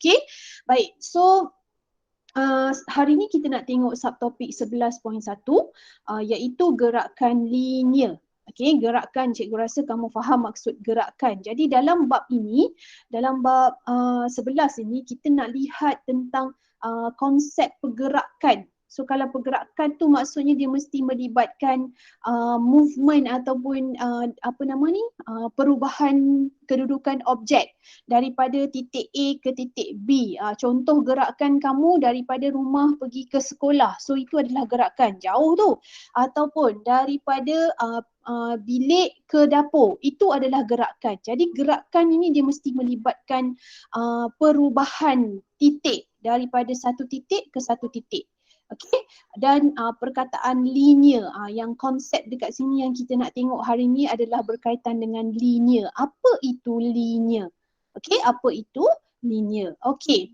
Okey, baik. So hari ni kita nak tengok subtopik 11.1 iaitu gerakan linear. Okey, gerakan, cikgu rasa kamu faham maksud gerakan. Jadi dalam bab ini, dalam bab 11 ini kita nak lihat tentang konsep pergerakan. So kalau pergerakan tu maksudnya dia mesti melibatkan movement ataupun perubahan kedudukan objek daripada titik A ke titik B. Contoh gerakan kamu daripada rumah pergi ke sekolah. So itu adalah gerakan jauh tu. Ataupun daripada bilik ke dapur. Itu adalah gerakan. Jadi gerakan ini dia mesti melibatkan perubahan titik daripada satu titik ke satu titik. Okey, dan perkataan linear yang konsep dekat sini yang kita nak tengok hari ni adalah berkaitan dengan linear. Apa itu linear? Okey, apa itu linear? Okey.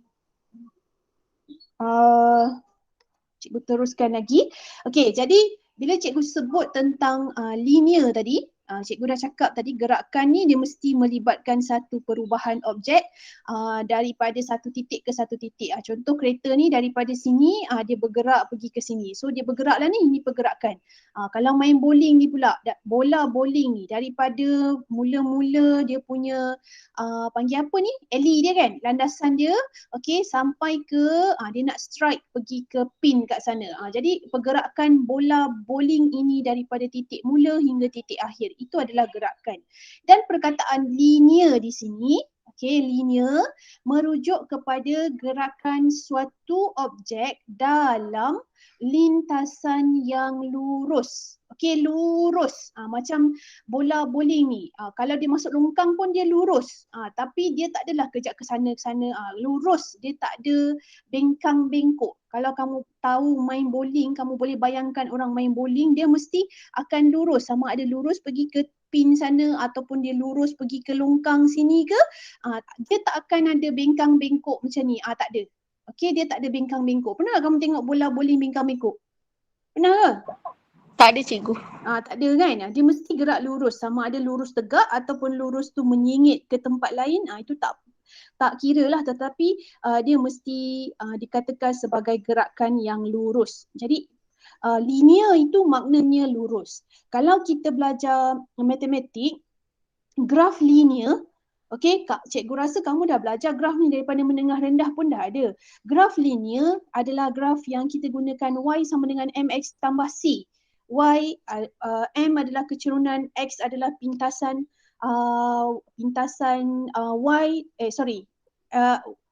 Cikgu teruskan lagi. Okey, jadi bila cikgu sebut tentang linear tadi, cikgu dah cakap tadi gerakan ni dia mesti melibatkan satu perubahan objek daripada satu titik ke satu titik. Contoh kereta ni daripada sini dia bergerak pergi ke sini. So dia bergerak lah ni, ini pergerakan. Kalau main bowling ni pula, bola bowling ni daripada mula-mula dia punya panggil apa ni? Alley dia kan, landasan dia, okey, sampai ke dia nak strike pergi ke pin kat sana. Jadi pergerakan bola bowling ini daripada titik mula hingga titik akhir. Itu adalah gerakan. Dan perkataan linear di sini, okey, linear merujuk kepada gerakan suatu objek dalam lintasan yang lurus. Okey, lurus. Macam bola bowling ni. Kalau dia masuk longkang pun dia lurus. Tapi dia tak adalah kejap ke sana ke sana. Lurus. Dia tak ada bengkang bengkok. Kalau kamu tahu main bowling, kamu boleh bayangkan orang main bowling, dia mesti akan lurus. Sama ada lurus pergi ke pin sana ataupun dia lurus pergi ke longkang sini ke, dia tak akan ada bengkang bengkok macam ni. Tak ada. Okey, dia tak ada bengkang bengkok. Pernah kamu tengok bola bowling bengkang bengkok? Pernah ke? Tak ada cikgu. Tak ada kan? Dia mesti gerak lurus. Sama ada lurus tegak ataupun lurus tu menyingit ke tempat lain, itu tak kira lah, tetapi dia mesti dikatakan sebagai gerakan yang lurus. Jadi linear itu maknanya lurus. Kalau kita belajar matematik, graf linear, okey, cikgu rasa kamu dah belajar graf ni daripada menengah rendah pun dah ada. Graf linear adalah graf yang kita gunakan Y sama dengan MX tambah C. M adalah kecerunan, X adalah pintasan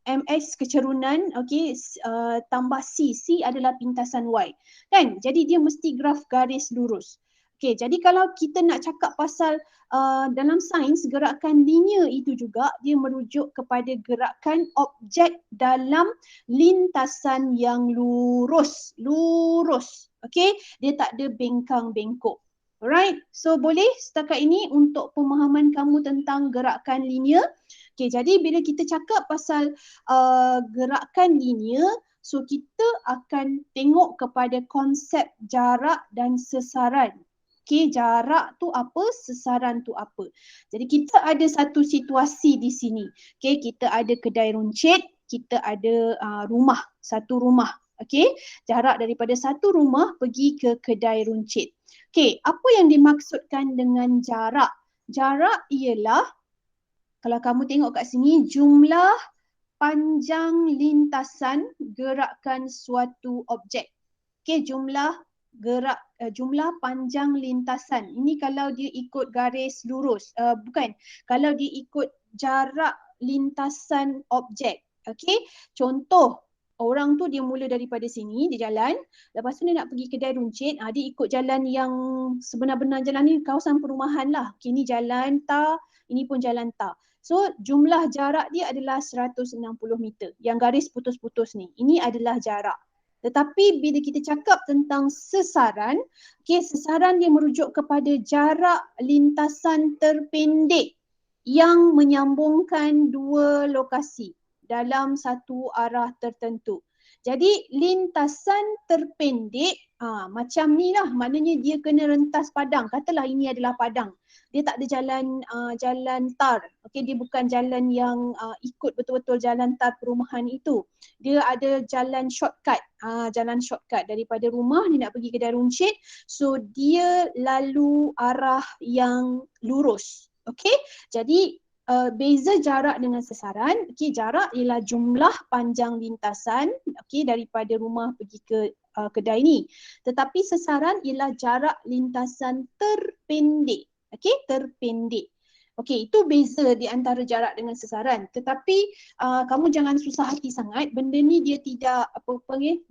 MX kecerunan, okey, tambah C adalah pintasan Y. Kan? Jadi dia mesti graf garis lurus. Okey, jadi kalau kita nak cakap pasal dalam sains, gerakan linear itu juga dia merujuk kepada gerakan objek dalam lintasan yang lurus. Lurus. Okey, dia tak ada bengkang bengkok. Alright, so boleh setakat ini untuk pemahaman kamu tentang gerakan linear. Okey, jadi bila kita cakap pasal gerakan linear, so kita akan tengok kepada konsep jarak dan sesaran. Okey, jarak tu apa, sesaran tu apa. Jadi kita ada satu situasi di sini. Okey, kita ada kedai runcit, kita ada rumah, satu rumah. Okey, jarak daripada satu rumah pergi ke kedai runcit. Okey, apa yang dimaksudkan dengan jarak? Jarak ialah, kalau kamu tengok kat sini, jumlah panjang lintasan gerakan suatu objek. Okey, jumlah panjang lintasan. Ini kalau dia ikut garis lurus. Kalau dia ikut jarak lintasan objek. Okey, contoh, orang tu dia mula daripada sini, dia jalan. Lepas tu dia nak pergi kedai runcit, dia ikut jalan yang sebenar-benar jalan ni kawasan perumahan lah. Okay, ni jalan tar, ini pun jalan tar. So jumlah jarak dia adalah 160 meter. Yang garis putus-putus ni, ini adalah jarak. Tetapi bila kita cakap tentang sesaran, okay, sesaran dia merujuk kepada jarak lintasan terpendek yang menyambungkan dua lokasi dalam satu arah tertentu. Jadi lintasan terpendek macam ni lah, maknanya dia kena rentas padang. Katalah ini adalah padang. Dia tak ada jalan tar. Okey, dia bukan jalan yang ikut betul-betul jalan tar perumahan itu. Dia ada jalan shortcut. Jalan shortcut daripada rumah dia nak pergi kedai runcit. So dia lalu arah yang lurus. Okey, jadi beza jarak dengan sesaran. Okey, jarak ialah jumlah panjang lintasan daripada rumah pergi ke kedai ni. Tetapi sesaran ialah jarak lintasan terpendek. Okey, terpendek. Okey, itu beza di antara jarak dengan sesaran. Tetapi kamu jangan susah hati sangat. Benda ni dia tidak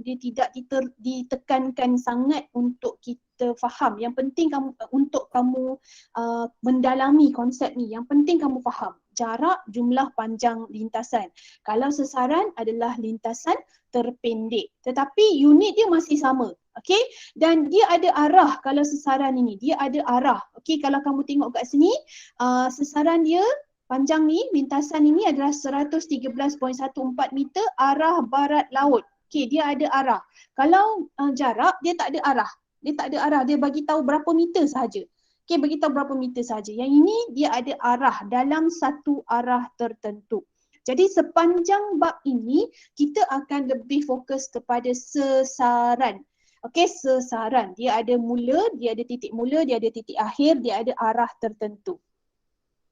dia tidak ditekankan sangat untuk kita faham. Yang penting untuk kamu mendalami konsep ni. Yang penting kamu faham jarak, jumlah panjang lintasan. Kalau sesaran adalah lintasan terpendek. Tetapi unit dia masih sama. Okey, dan dia ada arah. Kalau sesaran ini dia ada arah. Okey, kalau kamu tengok kat sini sesaran dia panjang ni, lintasan ini adalah 113.14 meter arah barat laut. Okey, dia ada arah. Kalau jarak dia tak ada arah. Dia tak ada arah, dia bagi tahu berapa meter sahaja. Okey, bagi tahu berapa meter sahaja. Yang ini dia ada arah dalam satu arah tertentu. Jadi sepanjang bab ini kita akan lebih fokus kepada sesaran. Okey, sesaran. Dia ada mula, dia ada titik mula, dia ada titik akhir, dia ada arah tertentu.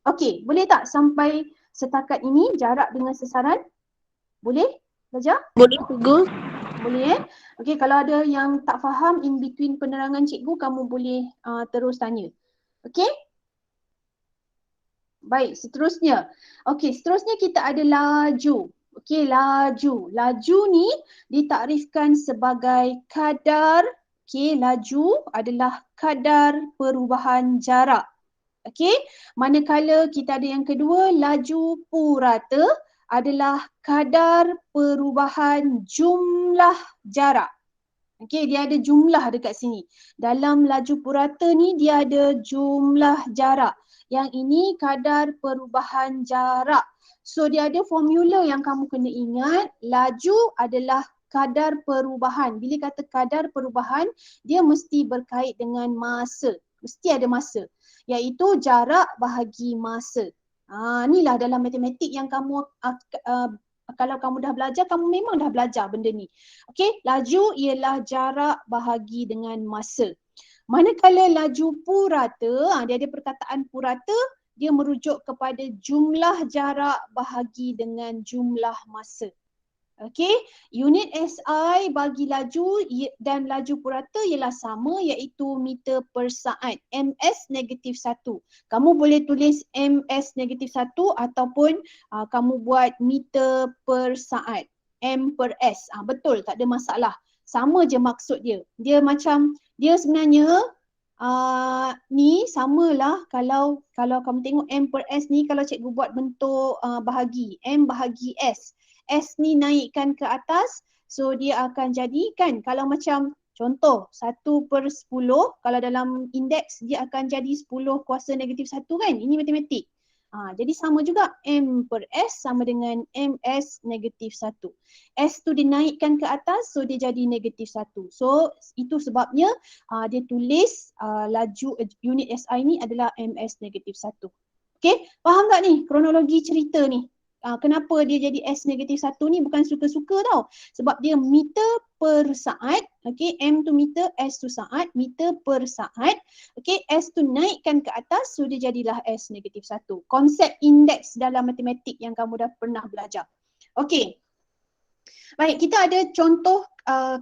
Okey, boleh tak sampai setakat ini jarak dengan sesaran? Boleh, Raja? Boleh, Cikgu. Boleh Okey, kalau ada yang tak faham in between penerangan cikgu, kamu boleh terus tanya. Okey? Baik, seterusnya. Okey, seterusnya kita ada laju. Okey, laju. Laju ni ditakrifkan sebagai kadar, laju adalah kadar perubahan jarak. Okey, manakala kita ada yang kedua, laju purata adalah kadar perubahan jumlah jarak. Okey, dia ada jumlah dekat sini. Dalam laju purata ni dia ada jumlah jarak. Yang ini kadar perubahan jarak. So dia ada formula yang kamu kena ingat. Laju adalah kadar perubahan. Bila kata kadar perubahan, dia mesti berkait dengan masa. Mesti ada masa. Iaitu jarak bahagi masa. Inilah dalam matematik yang kamu kalau kamu dah belajar, kamu memang dah belajar benda ni. Okey, laju ialah jarak bahagi dengan masa. Manakala laju purata, dia ada perkataan purata, dia merujuk kepada jumlah jarak bahagi dengan jumlah masa. Okey, unit SI bagi laju dan laju purata ialah sama, iaitu meter per saat, ms -1. Kamu boleh tulis ms -1 ataupun kamu buat meter per saat, m per s. Betul, tak ada masalah. Sama je maksud dia. Dia macam, dia sebenarnya ni samalah kalau kamu tengok m per s ni, kalau cikgu buat bentuk bahagi, m bahagi s. S ni naikkan ke atas, so dia akan jadikan, kalau macam contoh 1/10, kalau dalam indeks dia akan jadi 10 kuasa -1 kan, ini matematik. Jadi sama juga M per S sama dengan MS -1. S tu dinaikkan ke atas, so dia jadi -1. So itu sebabnya dia tulis laju unit SI ni adalah MS -1. Okay, faham tak ni kronologi cerita ni? Kenapa dia jadi S -1 ni bukan suka-suka tau. Sebab dia meter per saat. Okay, M tu meter, S tu saat, meter per saat. Okay, S tu naikkan ke atas, so dia jadilah S -1. Konsep indeks dalam matematik yang kamu dah pernah belajar. Okay. Baik, kita ada contoh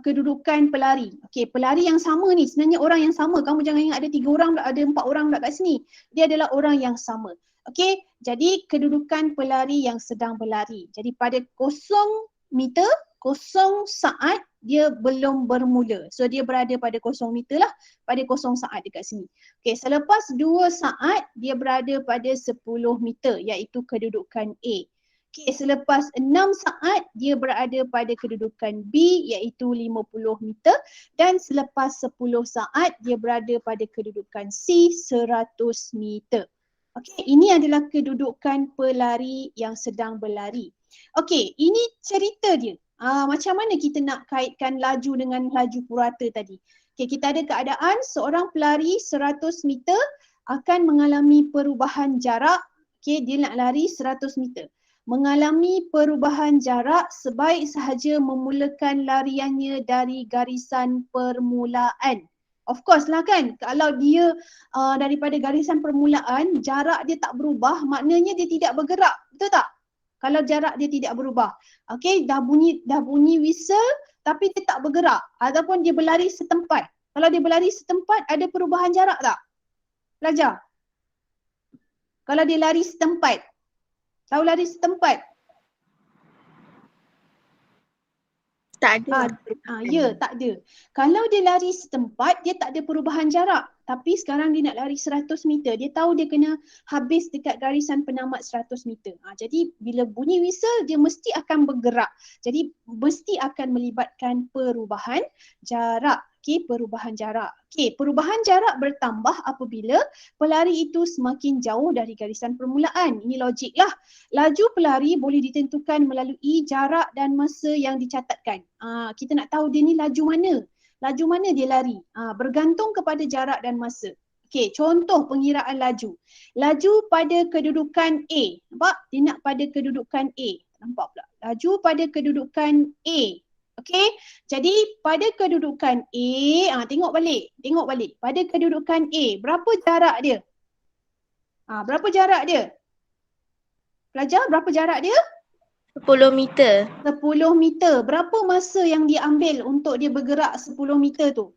kedudukan pelari. Okay, pelari yang sama ni, sebenarnya orang yang sama. Kamu jangan ingat ada 3 orang, ada 4 orang kat sini. Dia adalah orang yang sama. Okey, jadi kedudukan pelari yang sedang berlari. Jadi pada 0 meter, 0 saat dia belum bermula. So dia berada pada 0 meter lah, pada 0 saat dekat sini. Okey, selepas 2 saat dia berada pada 10 meter iaitu kedudukan A. Okey, selepas 6 saat dia berada pada kedudukan B iaitu 50 meter dan selepas 10 saat dia berada pada kedudukan C 100 meter. Okey, ini adalah kedudukan pelari yang sedang berlari. Okey, ini cerita dia. Macam mana kita nak kaitkan laju dengan laju purata tadi? Okay, kita ada keadaan seorang pelari 100 meter akan mengalami perubahan jarak. Okay, dia nak lari 100 meter. Mengalami perubahan jarak sebaik sahaja memulakan lariannya dari garisan permulaan. Of course lah kan, kalau dia daripada garisan permulaan, jarak dia tak berubah, maknanya dia tidak bergerak. Betul tak? Kalau jarak dia tidak berubah. Okay, dah bunyi whistle tapi dia tak bergerak ataupun dia berlari setempat. Kalau dia berlari setempat, ada perubahan jarak tak? Pelajar. Kalau dia lari setempat. Tahu lari setempat? Tak ada. Ya, tak ada. Kalau dia lari setempat, dia tak ada perubahan jarak. Tapi sekarang dia nak lari 100 meter. Dia tahu dia kena habis dekat garisan penamat 100 meter. Jadi bila bunyi whistle, dia mesti akan bergerak. Jadi mesti akan melibatkan perubahan jarak. Okay, perubahan jarak. Okay, perubahan jarak bertambah apabila pelari itu semakin jauh dari garisan permulaan. Ini logik lah. Laju pelari boleh ditentukan melalui jarak dan masa yang dicatatkan. Kita nak tahu dia ni laju mana. Laju mana dia lari? Bergantung kepada jarak dan masa. Okey, contoh pengiraan laju. Laju pada kedudukan A. Nampak? Dia nak pada kedudukan A. Nampak pula. Laju pada kedudukan A. Okey, jadi pada kedudukan A, tengok balik. Pada kedudukan A, berapa jarak dia? Berapa jarak dia? Pelajar, berapa jarak dia? 10 meter. 10 meter. Berapa masa yang dia ambil untuk dia bergerak 10 meter tu?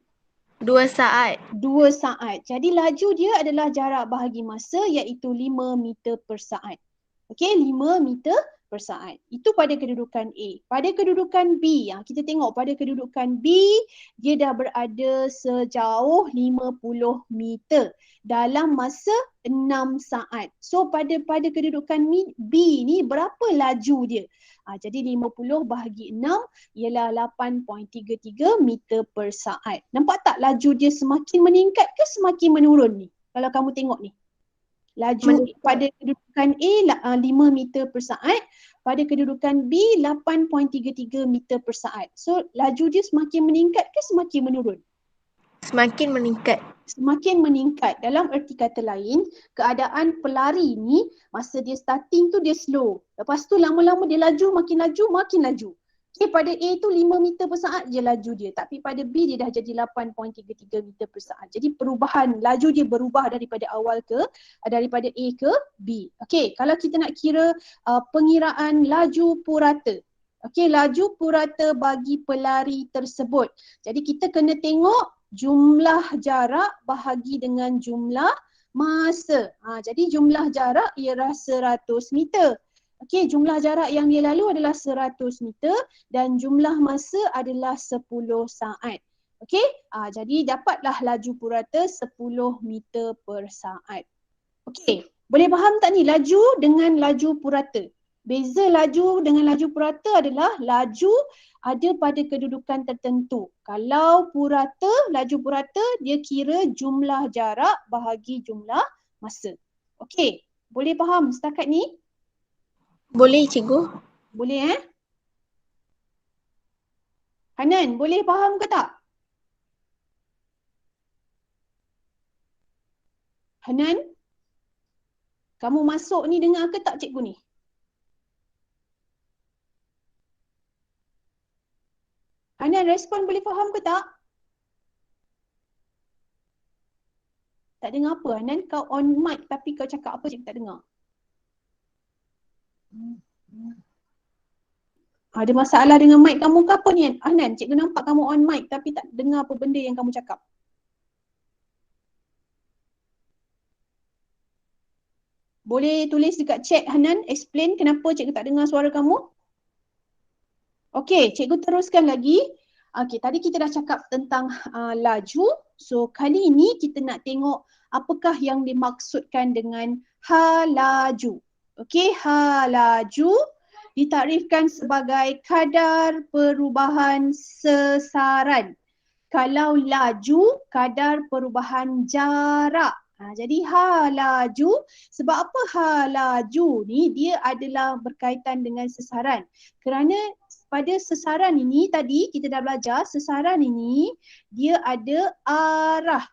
2 saat. 2 saat. Jadi laju dia adalah jarak bahagi masa iaitu 5 meter per saat. Okey, 5 meter per saat. Itu pada kedudukan A. Pada kedudukan B, kita tengok pada kedudukan B, dia dah berada sejauh 50 meter dalam masa 6 saat. So pada kedudukan B ni berapa laju dia? Jadi 50 bahagi 6 ialah 8.33 meter per saat. Nampak tak laju dia semakin meningkat ke semakin menurun ni? Kalau kamu tengok ni. Laju pada kedudukan A 5 meter per saat, pada kedudukan B 8.33 meter per saat. So laju dia semakin meningkat ke semakin menurun? Semakin meningkat. Semakin meningkat. Dalam erti kata lain, keadaan pelari ni masa dia starting tu dia slow. Lepas tu lama-lama dia laju, makin laju. Okay, pada A tu 5 meter per saat je laju dia. Tapi pada B dia dah jadi 8.33 meter per saat. Jadi perubahan, laju dia berubah daripada daripada A ke B. Okay, kalau kita nak kira pengiraan laju purata. Okay, laju purata bagi pelari tersebut. Jadi kita kena tengok jumlah jarak bahagi dengan jumlah masa. Jadi jumlah jarak ialah 100 meter. Okey, jumlah jarak yang dia lalu adalah 100 meter dan jumlah masa adalah 10 saat. Okey, jadi dapatlah laju purata 10 meter per saat. Okey, boleh faham tak ni laju dengan laju purata? Beza laju dengan laju purata adalah laju ada pada kedudukan tertentu. Kalau laju purata dia kira jumlah jarak bahagi jumlah masa. Okey, boleh faham setakat ni? Boleh cikgu. Boleh Hanan, boleh faham ke tak? Hanan? Kamu masuk ni dengar ke tak cikgu ni? Hanan respon boleh faham ke tak? Tak dengar apa Hanan? Kau on mic tapi kau cakap apa cikgu tak dengar. Ada masalah dengan mic kamu ke apa ni Hanan? Cikgu nampak kamu on mic tapi tak dengar apa benda yang kamu cakap. Boleh tulis dekat chat Hanan, explain kenapa cikgu tak dengar suara kamu. Okey, cikgu teruskan lagi. Okey, tadi kita dah cakap tentang laju. So kali ini kita nak tengok apakah yang dimaksudkan dengan halaju. Okey, halaju ditakrifkan sebagai kadar perubahan sesaran. Kalau laju, kadar perubahan jarak. Jadi halaju, sebab apa halaju ni dia adalah berkaitan dengan sesaran. Kerana pada sesaran ini tadi kita dah belajar sesaran ini dia ada arah.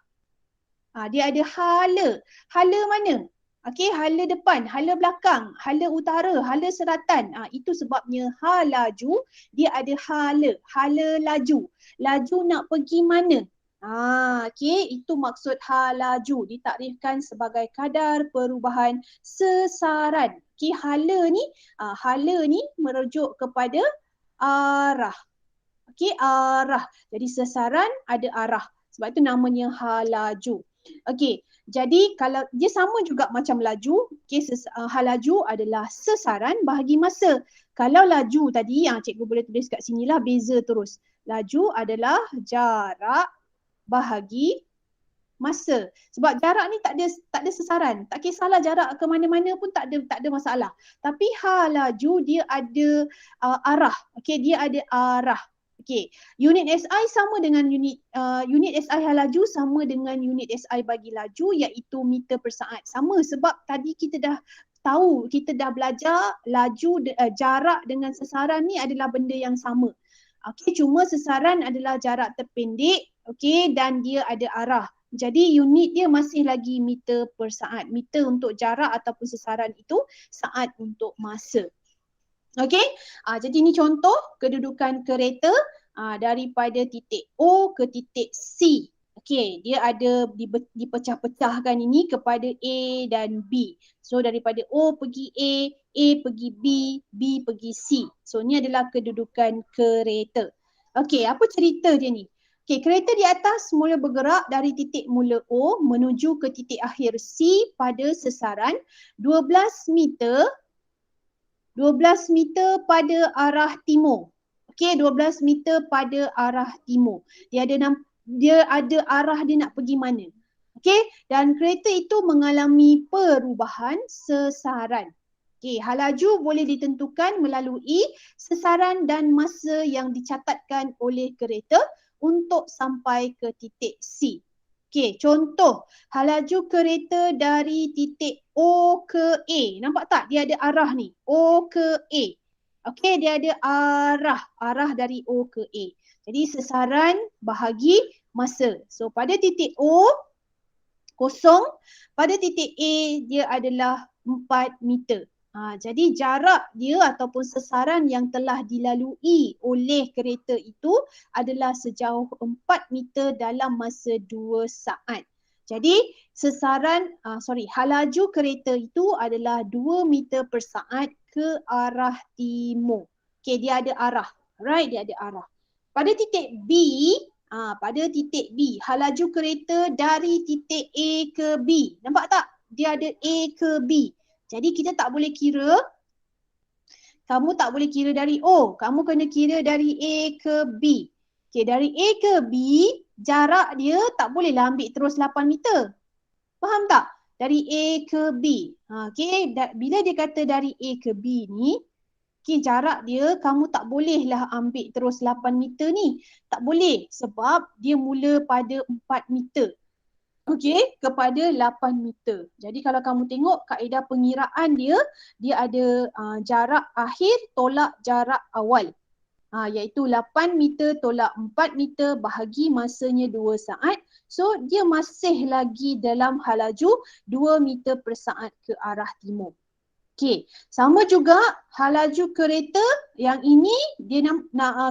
Dia ada hala. Hala mana? Okey, hala depan, hala belakang, hala utara, hala selatan. Itu sebabnya halaju dia ada hala. Hala laju. Laju nak pergi mana? Okey, itu maksud halaju. Ditakrifkan sebagai kadar perubahan sesaran. Okey, hala ni merujuk kepada arah. Okey, arah. Jadi sesaran ada arah. Sebab itu namanya halaju. Okey, jadi kalau dia sama juga macam laju, okey, halaju adalah sesaran bahagi masa. Kalau laju tadi, cikgu boleh tulis kat sinilah beza terus. Laju adalah jarak bahagi masa. Sebab jarak ni tak ada sesaran. Tak kisahlah jarak ke mana-mana pun tak ada masalah. Tapi halaju dia ada arah. Okey, dia ada arah. Okey, unit SI sama dengan unit SI halaju sama dengan unit SI bagi laju iaitu meter per saat. Sama sebab tadi kita dah tahu, kita dah belajar laju jarak dengan sesaran ni adalah benda yang sama. Okey, cuma sesaran adalah jarak terpendek, okey, dan dia ada arah. Jadi unit dia masih lagi meter per saat. Meter untuk jarak ataupun sesaran itu, saat untuk masa. Okey, jadi ini contoh kedudukan kereta daripada titik O ke titik C. Okey, dia ada dipecah-pecahkan ini kepada A dan B. So daripada O pergi A pergi B pergi C. So ni adalah kedudukan kereta. Okey, apa cerita dia ni? Okey, kereta di atas mula bergerak dari titik mula O menuju ke titik akhir C pada sesaran 12 meter pada arah timur. Okey, 12 meter pada arah timur. Dia ada arah dia nak pergi mana. Okey, dan kereta itu mengalami perubahan sesaran. Okey, halaju boleh ditentukan melalui sesaran dan masa yang dicatatkan oleh kereta untuk sampai ke titik C. Okey, contoh halaju kereta dari titik O ke A. Nampak tak? Dia ada arah ni. O ke A. Okey, dia ada arah dari O ke A. Jadi sesaran bahagi masa. So pada titik O kosong, pada titik A dia adalah 4 meter. Jadi jarak dia ataupun sesaran yang telah dilalui oleh kereta itu adalah sejauh 4 meter dalam masa 2 saat. Jadi halaju kereta itu adalah 2 meter per saat ke arah timur. Okey, dia ada arah. Right, dia ada arah. Pada titik B, halaju kereta dari titik A ke B. Nampak tak? Dia ada A ke B. Jadi kita tak boleh kira, kamu tak boleh kira dari O, kamu kena kira dari A ke B. Okey, dari A ke B, jarak dia tak bolehlah ambil terus 8 meter. Faham tak? Dari A ke B. Okey, bila dia kata dari A ke B ni, okey, jarak dia kamu tak bolehlah ambil terus 8 meter ni. Tak boleh sebab dia mula pada 4 meter. Okey, kepada 8 meter. Jadi kalau kamu tengok kaedah pengiraan dia ada jarak akhir tolak jarak awal. Iaitu 8 meter tolak 4 meter bahagi masanya 2 saat. So dia masih lagi dalam halaju 2 meter per saat ke arah timur. Okey, sama juga halaju kereta yang ini dia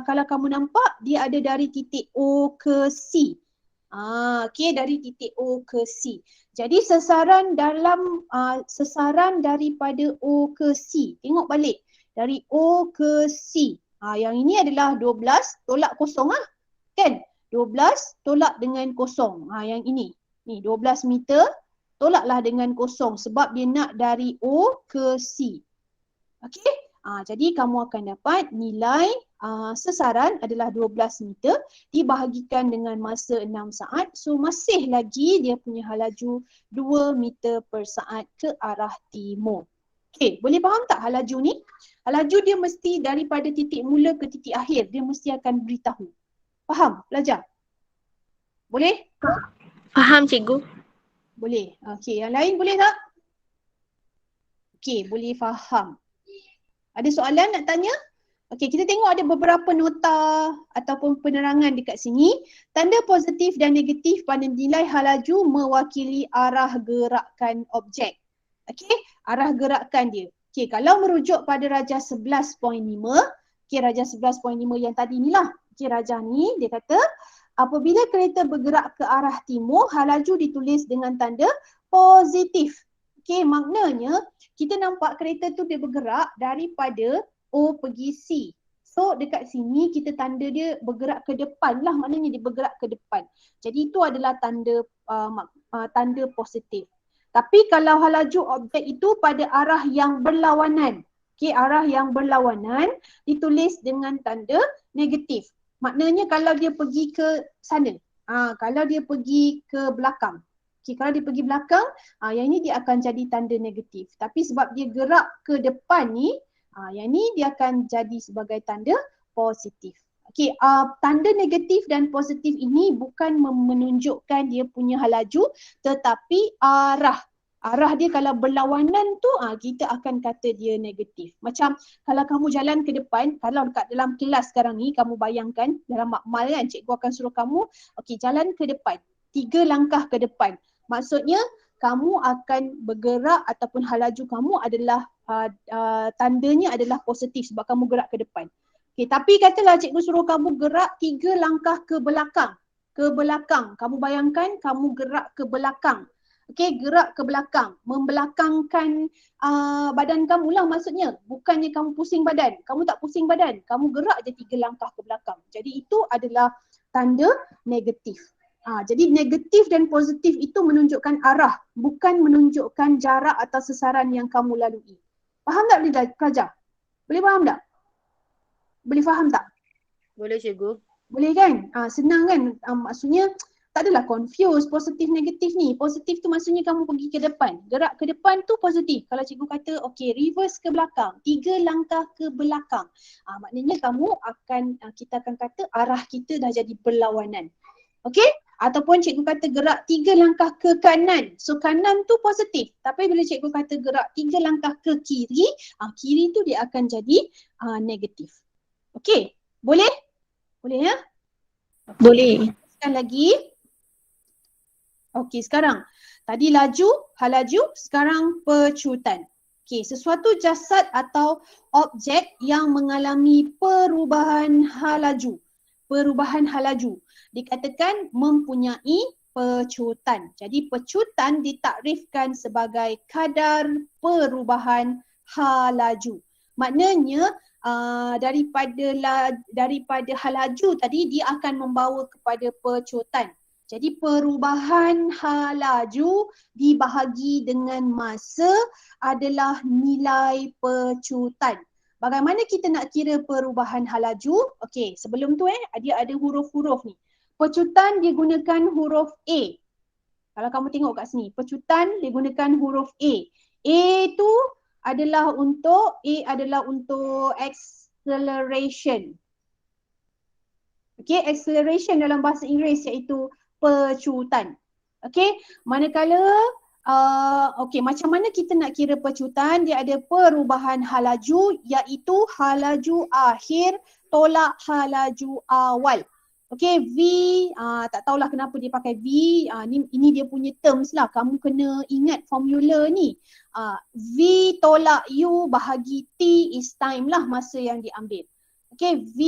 kalau kamu nampak dia ada dari titik O ke C. Okey, dari titik O ke C. Jadi sesaran daripada O ke C. Tengok balik. Dari O ke C. Yang ini adalah 12 tolak kosong lah. Kan? 12 tolak dengan kosong. Yang ini. Ni 12 meter tolaklah dengan kosong sebab dia nak dari O ke C. Okey? Jadi kamu akan dapat nilai sesaran adalah 12 meter dibahagikan dengan masa 6 saat. So masih lagi dia punya halaju 2 meter per saat ke arah timur. Okey, boleh faham tak halaju ni? Halaju dia mesti daripada titik mula ke titik akhir. Dia mesti akan beritahu. Faham pelajar? Boleh? Faham cikgu. Boleh. Okey, yang lain boleh tak? Okey, boleh faham. Ada soalan nak tanya? Okey, kita tengok ada beberapa nota ataupun penerangan dekat sini. Tanda positif dan negatif pada nilai hal laju mewakili arah gerakan objek. Okey, arah gerakan dia. Okey, kalau merujuk pada rajah 11.5, okey, rajah 11.5 yang tadi ni lah. Okey, rajah ni dia kata apabila kereta bergerak ke arah timur, hal laju ditulis dengan tanda positif. Okey, maknanya kita nampak kereta tu dia bergerak daripada O pergi C. So dekat sini kita tanda dia bergerak ke depan lah, maknanya dia bergerak ke depan. Jadi itu adalah tanda tanda positif. Tapi kalau hal laju objek itu pada arah yang berlawanan, okey, arah yang berlawanan ditulis dengan tanda negatif. Maknanya kalau dia pergi ke sana, kalau dia pergi ke belakang, okey, kalau dia pergi belakang, yang ini dia akan jadi tanda negatif. Tapi sebab dia gerak ke depan ni, yang ni dia akan jadi sebagai tanda positif. Okey, tanda negatif dan positif ini bukan menunjukkan dia punya hal laju, tetapi arah. Arah dia kalau berlawanan tu kita akan kata dia negatif. Macam kalau kamu jalan ke depan, kalau dekat dalam kelas sekarang ni kamu bayangkan dalam makmal kan, cikgu akan suruh kamu okey jalan ke depan, 3 langkah ke depan. Maksudnya kamu akan bergerak ataupun hal laju kamu adalah tandanya adalah positif sebab kamu gerak ke depan. Okay, tapi katalah cikgu suruh kamu gerak 3 langkah ke belakang. Ke belakang. Kamu bayangkan kamu gerak ke belakang. Okay, gerak ke belakang. Membelakangkan badan kamu lah maksudnya. Bukannya kamu pusing badan. Kamu tak pusing badan. Kamu gerak je 3 langkah ke belakang. Jadi itu adalah tanda negatif. Jadi negatif dan positif itu menunjukkan arah, bukan menunjukkan jarak atau sesaran yang kamu lalui. Faham tak pelajar? Boleh faham tak? Boleh faham tak? Boleh cikgu. Boleh kan? Senang kan? Maksudnya tak adalah confuse positif negatif ni. Positif tu maksudnya kamu pergi ke depan. Gerak ke depan tu positif. Kalau cikgu kata okey reverse ke belakang, 3 langkah ke belakang. Maknanya kamu akan, kita akan kata arah kita dah jadi berlawanan. Okey? Ataupun cikgu kata gerak 3 langkah ke kanan. So kanan tu positif. Tapi bila cikgu kata gerak 3 langkah ke kiri, kiri tu dia akan jadi negatif. Okey? Boleh? Boleh ya? Okay. Boleh. Sekali lagi. Okey, sekarang. Tadi laju, hal laju, sekarang pecutan. Okey, sesuatu jasad atau objek yang mengalami perubahan hal laju. Perubahan hal laju dikatakan mempunyai pecutan. Jadi pecutan ditakrifkan sebagai kadar perubahan hal laju. Maknanya daripada hal laju tadi dia akan membawa kepada pecutan. Jadi perubahan hal laju dibahagi dengan masa adalah nilai pecutan. Bagaimana kita nak kira perubahan hal laju? Okey, sebelum tu dia ada huruf-huruf ni. Pecutan dia gunakan huruf A. Kalau kamu tengok kat sini, pecutan dia gunakan huruf A. A tu adalah untuk acceleration. Okey, acceleration dalam bahasa Inggeris iaitu pecutan. Okey, manakala macam mana kita nak kira pecutan? Dia ada perubahan hal laju iaitu hal laju akhir tolak hal laju awal. Okey, V, tak tahulah kenapa dia pakai V, ini dia punya terms lah, kamu kena ingat formula ni. V tolak U bahagi T is time lah masa yang diambil. Okey, V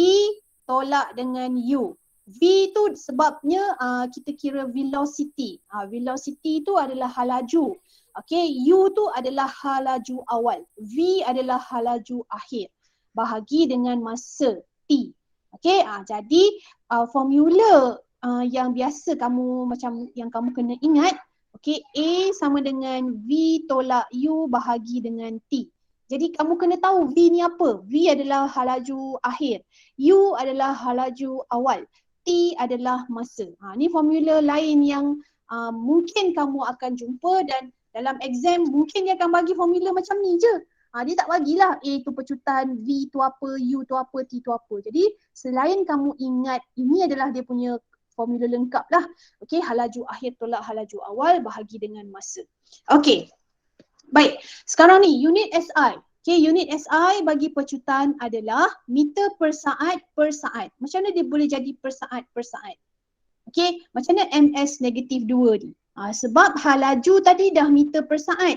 tolak dengan U. V tu sebabnya kita kira velocity. Velocity tu adalah hal laju. Okey, U tu adalah hal laju awal. V adalah hal laju akhir. Bahagi dengan masa T. Okey, jadi formula yang biasa kamu macam yang kamu kena ingat, okey, A sama dengan V tolak U bahagi dengan T. Jadi kamu kena tahu V ni apa? V adalah hal laju akhir. U adalah hal laju awal. T adalah masa. Ni formula lain yang mungkin kamu akan jumpa dan dalam exam mungkin dia akan bagi formula macam ni je. Dia tak bagilah A tu pecutan, V tu apa, U tu apa, T tu apa. Jadi selain kamu ingat ini adalah dia punya formula lengkap lah. Okey, hal laju akhir tolak hal laju awal bahagi dengan masa. Okey. Baik, sekarang ni unit SI. Okay, unit SI bagi pecutan adalah meter per saat per saat. Macam mana dia boleh jadi per saat per saat? Okay, macam mana MS negatif 2 ni? Sebab hal laju tadi dah meter per saat.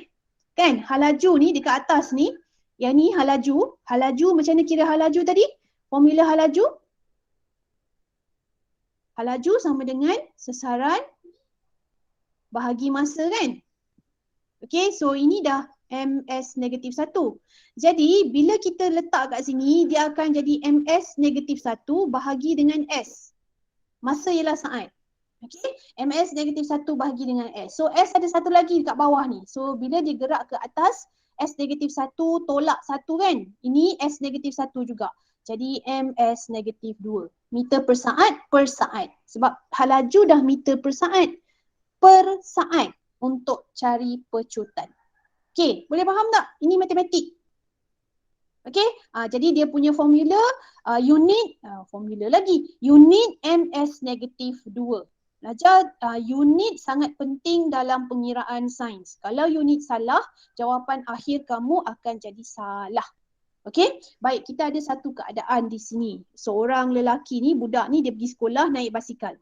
Kan, hal laju ni dekat atas ni, yang ni hal laju. Hal laju macam mana kira hal laju tadi? Formula hal laju? Hal laju sama dengan sesaran bahagi masa kan? Okay, so ini dah MS negatif 1. Jadi, bila kita letak kat sini, dia akan jadi MS negatif 1 bahagi dengan S. Masa ialah saat. Okay, MS negatif 1 bahagi dengan S. So, S ada satu lagi kat bawah ni. So, bila dia gerak ke atas, S negatif 1 tolak 1 kan? Ini S negatif 1 juga. Jadi, MS negatif 2. Meter per saat per saat. Sebab hal laju dah meter per saat untuk cari pecutan. Okay, boleh faham tak? Ini matematik. Okay, jadi dia punya formula unit MS negatif 2. Belajar unit sangat penting dalam pengiraan sains. Kalau unit salah, jawapan akhir kamu akan jadi salah. Okay, baik, kita ada satu keadaan di sini. Seorang lelaki ni, budak ni dia pergi sekolah naik basikal.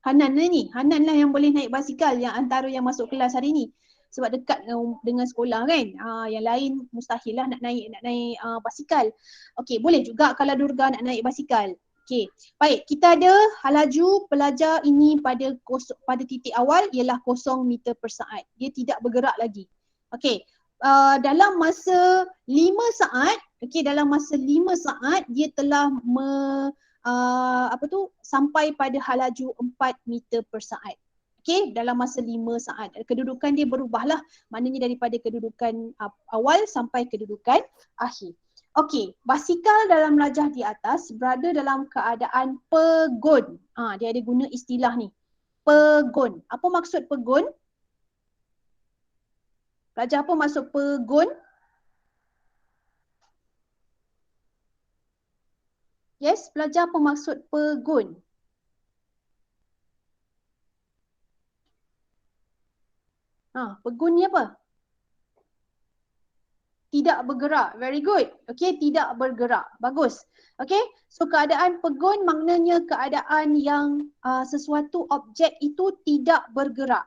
Hanan lah yang boleh naik basikal yang antara yang masuk kelas hari ni. Sebab dekat dengan sekolah kan. Yang lain mustahil lah nak naik basikal. Okey, boleh juga kalau Durga nak naik basikal. Okey, baik, kita ada hal laju pelajar ini pada titik awal ialah 0 meter per saat. Dia tidak bergerak lagi. Okey, dalam masa 5 saat, dalam masa 5 saat dia telah sampai pada hal laju 4 meter per saat. Okay, dalam masa 5 saat. Kedudukan dia berubahlah. Maknanya daripada kedudukan awal sampai kedudukan akhir. Okay, basikal dalam lajah di atas berada dalam keadaan pegon. Dia ada guna istilah ni. Pegon. Apa maksud pegon? Pelajar apa maksud pegon? Yes, pelajar apa maksud pegon? Pegun ni apa? Tidak bergerak. Very good. Okay, tidak bergerak. Bagus. Okay, so keadaan pegun maknanya keadaan yang sesuatu objek itu tidak bergerak.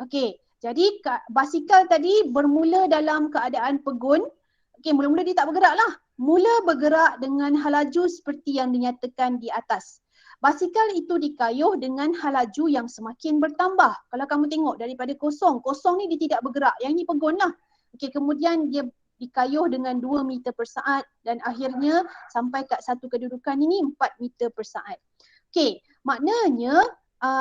Okay, jadi basikal tadi bermula dalam keadaan pegun. Okay, mula-mula dia tak bergerak lah. Mula bergerak dengan hal laju seperti yang dinyatakan di atas. Basikal itu dikayuh dengan hal laju yang semakin bertambah. Kalau kamu tengok daripada kosong ni dia tidak bergerak. Yang ni pegun lah. Okay, kemudian dia dikayuh dengan 2 meter per saat dan akhirnya sampai kat satu kedudukan ini 4 meter per saat. Okay, maknanya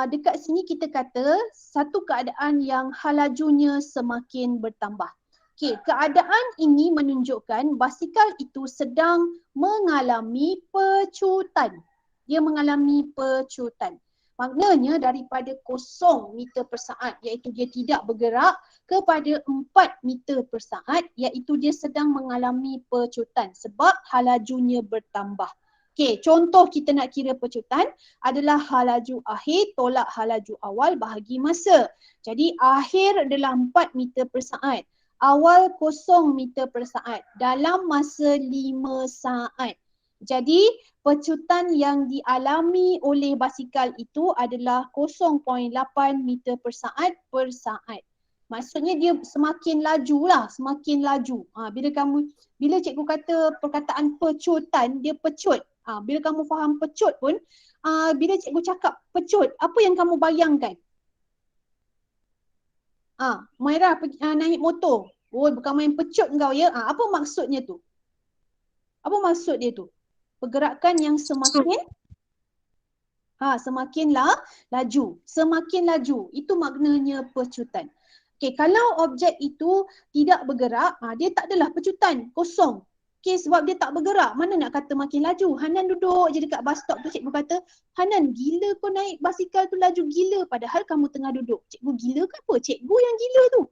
dekat sini kita kata satu keadaan yang hal lajunya semakin bertambah. Okay, keadaan ini menunjukkan basikal itu sedang mengalami pecutan. Dia mengalami pecutan. Maknanya daripada 0 meter per saat iaitu dia tidak bergerak kepada 4 meter per saat iaitu dia sedang mengalami pecutan sebab hal lajunya bertambah. Okey, contoh kita nak kira pecutan adalah hal laju akhir tolak hal laju awal bahagi masa. Jadi akhir adalah 4 meter per saat. Awal 0 meter per saat dalam masa 5 saat. Jadi pecutan yang dialami oleh basikal itu adalah 0.8 meter per saat per saat. Maksudnya dia semakin laju lah, semakin laju. Bila cikgu kata perkataan pecutan, dia pecut. Bila kamu faham pecut pun, bila cikgu cakap pecut, apa yang kamu bayangkan? Maira naik motor. Oh, bukan main pecut kau ya. Apa maksudnya tu? Apa maksud dia tu? Pergerakan yang semakin laju. Semakin laju. Itu maknanya pecutan. Okey, kalau objek itu tidak bergerak, dia tak adalah pecutan, kosong. Okey, sebab dia tak bergerak, mana nak kata makin laju. Hanan duduk je dekat bus stop tu, cikgu kata, Hanan gila kau naik basikal tu laju gila padahal kamu tengah duduk. Cikgu gila ke apa? Cikgu yang gila tu.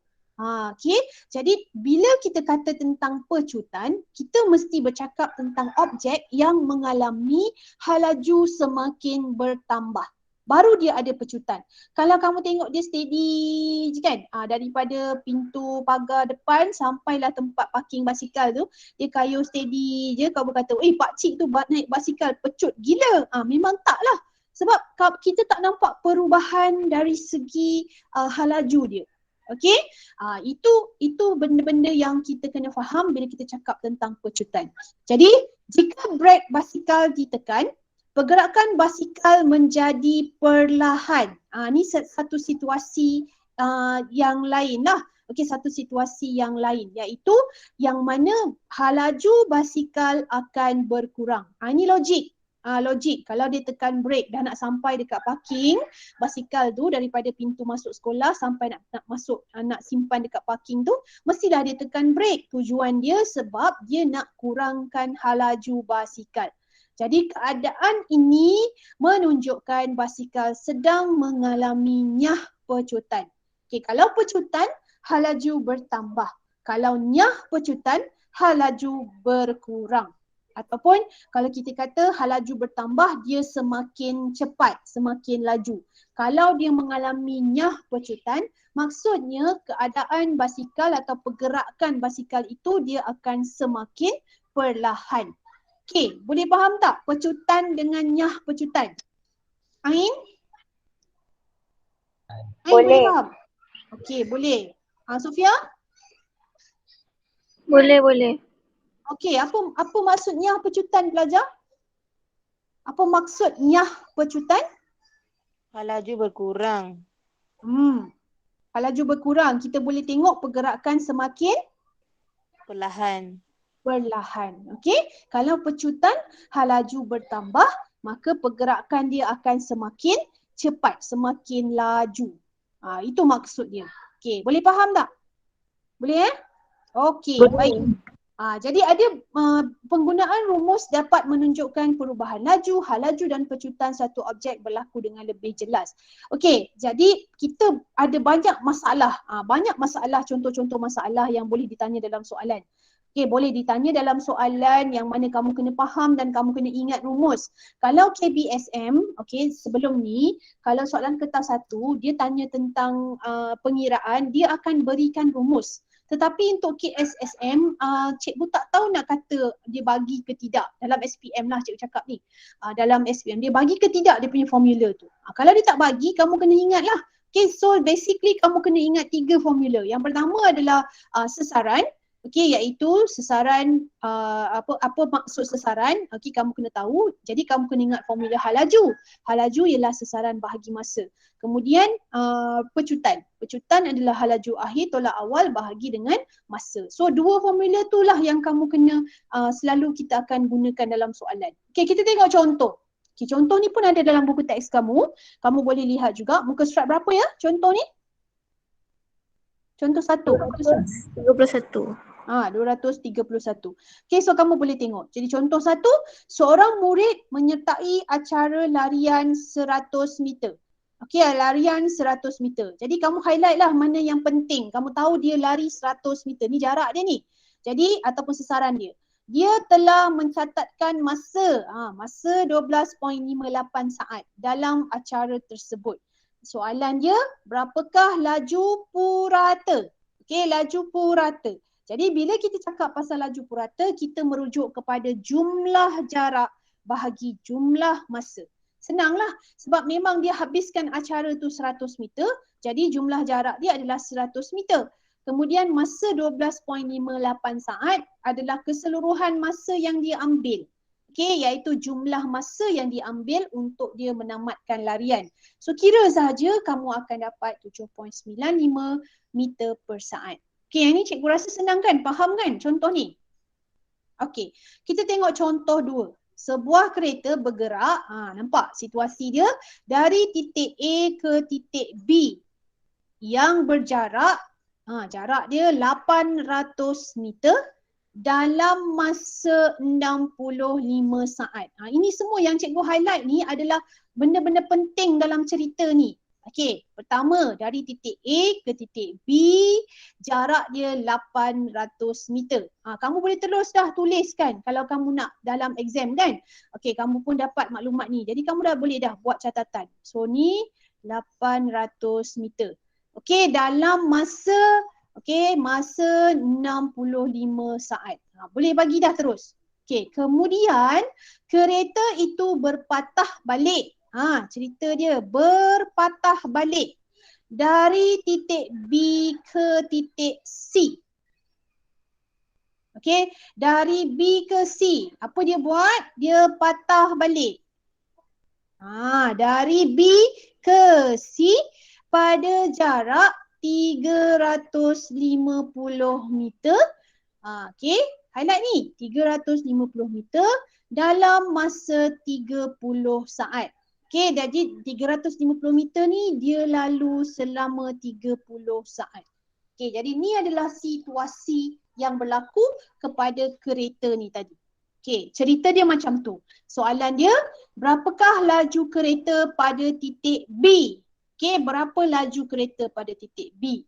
Okey, jadi bila kita kata tentang pecutan, kita mesti bercakap tentang objek yang mengalami hal laju semakin bertambah. baru dia ada pecutan. Kalau kamu tengok dia steady je kan, daripada pintu pagar depan sampailah tempat parking basikal tu, dia kayuh steady je. Kau berkata, pakcik tu naik basikal pecut gila. Memang tak lah. Sebab kita tak nampak perubahan dari segi halaju dia. Okey, itu benda-benda yang kita kena faham bila kita cakap tentang pecutan. Jadi, jika brake basikal ditekan, pergerakan basikal menjadi perlahan. Ni satu situasi yang lain lah. Okey, satu situasi yang lain, iaitu yang mana halaju basikal akan berkurang. Ini logik. Logik, kalau dia tekan brake dah nak sampai dekat parking basikal tu, daripada pintu masuk sekolah sampai nak masuk, nak simpan dekat parking tu, mestilah dia tekan brake. Tujuan dia sebab dia nak kurangkan halaju basikal. Jadi keadaan ini menunjukkan basikal sedang mengalami nyah pecutan. Okey, kalau pecutan, halaju bertambah. Kalau nyah pecutan, halaju berkurang. Ataupun kalau kita kata halaju bertambah, dia semakin cepat, semakin laju. Kalau dia mengalami nyah pecutan, maksudnya keadaan basikal atau pergerakan basikal itu dia akan semakin perlahan. Okey, boleh faham tak pecutan dengan nyah pecutan? Ain? Boleh faham? Okey, boleh. Sofia? Boleh. Okey, apa maksud nyah pecutan pelajar? Apa maksud nyah pecutan? Halaju berkurang. Halaju berkurang. Kita boleh tengok pergerakan semakin Perlahan. Okey, kalau pecutan halaju bertambah, maka pergerakan dia akan semakin cepat, semakin laju. Itu maksud dia. Okey, boleh faham tak? Boleh Okey, baik. Jadi ada penggunaan rumus dapat menunjukkan perubahan laju, halaju dan pecutan satu objek berlaku dengan lebih jelas. Okey, jadi kita ada banyak masalah. Banyak masalah, contoh-contoh masalah yang boleh ditanya dalam soalan. Okey, boleh ditanya dalam soalan yang mana kamu kena faham dan kamu kena ingat rumus. Kalau KBSM, okey, sebelum ni, kalau soalan kertas 1, dia tanya tentang pengiraan, dia akan berikan rumus. Tetapi untuk KSSM, cikgu tak tahu nak kata dia bagi ke tidak. Dalam SPM lah cikgu cakap ni. Dalam SPM, dia bagi ke tidak dia punya formula tu. Kalau dia tak bagi, kamu kena ingat lah. Okay, so basically kamu kena ingat 3 formula. Yang pertama adalah sesaran. Okey, iaitu sesaran, apa maksud sesaran? Okey, kamu kena tahu. Jadi kamu kena ingat formula halaju. Halaju ialah sesaran bahagi masa. Kemudian pecutan. Pecutan adalah halaju akhir tolak awal bahagi dengan masa. So 2 formula itulah yang kamu kena selalu kita akan gunakan dalam soalan. Okey, kita tengok contoh. Okey, contoh ni pun ada dalam buku teks kamu. Kamu boleh lihat juga muka surat berapa ya contoh ni? Contoh 1. 31. 231. Okay, so kamu boleh tengok. Jadi contoh 1, seorang murid menyertai acara larian 100 meter. Okay, larian 100 meter. Jadi kamu highlight lah mana yang penting. Kamu tahu dia lari 100 meter. Ni jarak dia ni. Jadi, ataupun sesaran dia. Dia telah mencatatkan masa 12.58 saat dalam acara tersebut. Soalan dia, berapakah laju purata? Okay, laju purata. Jadi bila kita cakap pasal laju purata, kita merujuk kepada jumlah jarak bahagi jumlah masa. Senanglah sebab memang dia habiskan acara tu 100 meter, jadi jumlah jarak dia adalah 100 meter. Kemudian masa 12.58 saat adalah keseluruhan masa yang dia ambil. Okey, iaitu jumlah masa yang diambil untuk dia menamatkan larian. So kira sahaja kamu akan dapat 7.95 meter per saat. Okey, yang ni cikgu rasa senang kan? Faham kan contoh ni? Okey, kita tengok contoh 2. Sebuah kereta bergerak, nampak situasi dia dari titik A ke titik B yang berjarak, jarak dia 800 meter dalam masa 65 saat. Ini semua yang cikgu highlight ni adalah benda-benda penting dalam cerita ni. Okey, pertama dari titik A ke titik B, jarak dia 800 meter. Kamu boleh terus dah tuliskan kalau kamu nak dalam exam kan. Okey, kamu pun dapat maklumat ni. Jadi kamu dah boleh dah buat catatan. So ni 800 meter. Okey, dalam masa masa 65 saat. Boleh bagi dah terus. Okey, kemudian kereta itu berpatah balik. Cerita dia berpatah balik dari titik B ke titik C. Okey, dari B ke C. Apa dia buat? Dia patah balik. Dari B ke C pada jarak 350 meter. Okey, highlight ni. 350 meter dalam masa 30 saat. Okey, jadi 350 meter ni dia lalu selama 30 saat. Okey, jadi ni adalah situasi yang berlaku kepada kereta ni tadi. Okey, cerita dia macam tu. Soalan dia, berapakah laju kereta pada titik B? Okey, berapa laju kereta pada titik B?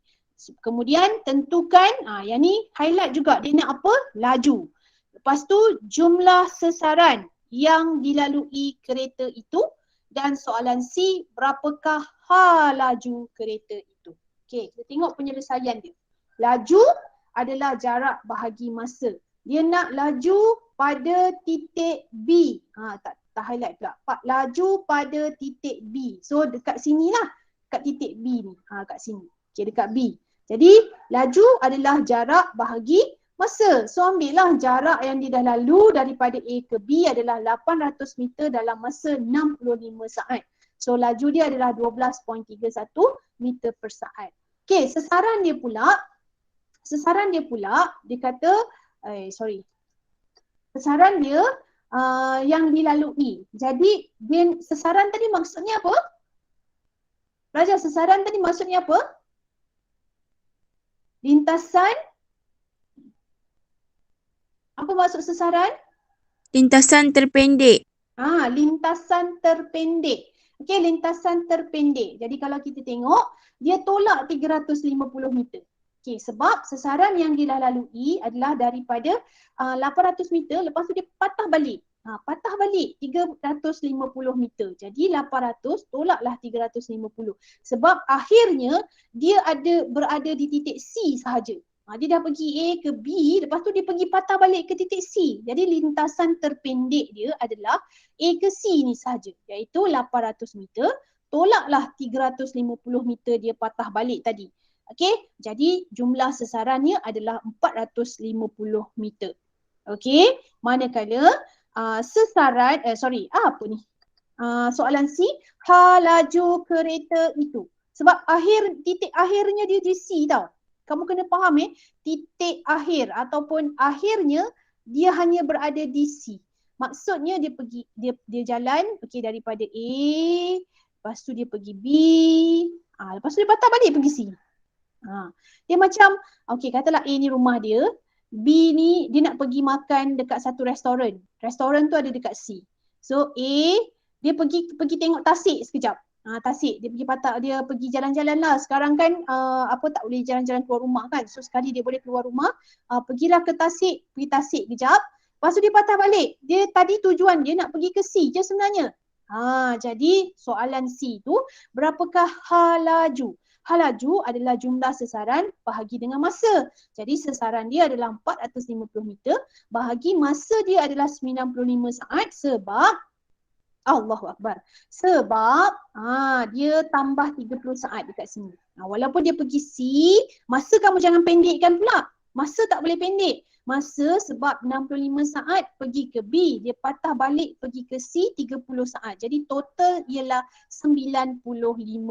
Kemudian tentukan, yang ni highlight juga, dia nak apa? Laju. Lepas tu jumlah sesaran yang dilalui kereta itu. Dan soalan C, berapakah laju kereta itu? Okey, kita tengok penyelesaian dia. Laju adalah jarak bahagi masa. Dia nak laju pada titik B. Tak highlight pula. Laju pada titik B. So dekat sini lah. Dekat titik B ni. Kat sini. Okey, dekat B. Jadi laju adalah jarak bahagi masa. So ambillah jarak yang dia dah lalu daripada A ke B adalah 800 meter dalam masa 65 saat. So laju dia adalah 12.31 meter per saat. Okey, sesaran dia pula dia kata, sesaran dia yang dilalui. Jadi sesaran tadi maksudnya apa? Raja, sesaran tadi maksudnya apa? Lintasan. Apa maksud sesaran? Lintasan terpendek. Lintasan terpendek. Okey, lintasan terpendek. Jadi kalau kita tengok, dia tolak 350 meter. Okey, sebab sesaran yang dia lalui adalah daripada 800 meter, lepas tu dia patah balik. Patah balik 350 meter. Jadi 800 tolaklah 350. Sebab akhirnya dia berada di titik C sahaja. Dia dah pergi A ke B, lepas tu dia pergi patah balik ke titik C. Jadi lintasan terpendek dia adalah A ke C ni sahaja, iaitu 800 meter. Tolaklah 350 meter dia patah balik tadi. Okey, jadi jumlah sesarannya adalah 450 meter. Okey, manakala sesaran, soalan C, laju kereta itu. Sebab titik akhirnya dia di C tau. Kamu kena faham titik akhir ataupun akhirnya dia hanya berada di C. Maksudnya dia jalan daripada A, lepas tu dia pergi B, lepas tu dia patah balik pergi C. Dia macam, katalah A ni rumah dia, B ni dia nak pergi makan dekat satu restoran. Restoran tu ada dekat C. So A, dia pergi tengok tasik sekejap. Tasik, dia pergi jalan-jalan lah. Sekarang kan tak boleh jalan-jalan keluar rumah kan. So sekali dia boleh keluar rumah, pergilah ke Tasik, pergi Tasik kejap. Lepas tu dia patah balik. Dia tadi tujuan dia nak pergi ke C je sebenarnya. Jadi soalan C tu, berapakah laju? Laju adalah jumlah sesaran bahagi dengan masa. Jadi sesaran dia adalah 450 meter, bahagi masa dia adalah 95 saat sebab Allahu Akbar. Sebab dia tambah 30 saat dekat sini. Walaupun dia pergi C, masa kamu jangan pendekkan pula. Masa tak boleh pendek. Masa sebab 65 saat pergi ke B, dia patah balik pergi ke C 30 saat. Jadi total ialah 95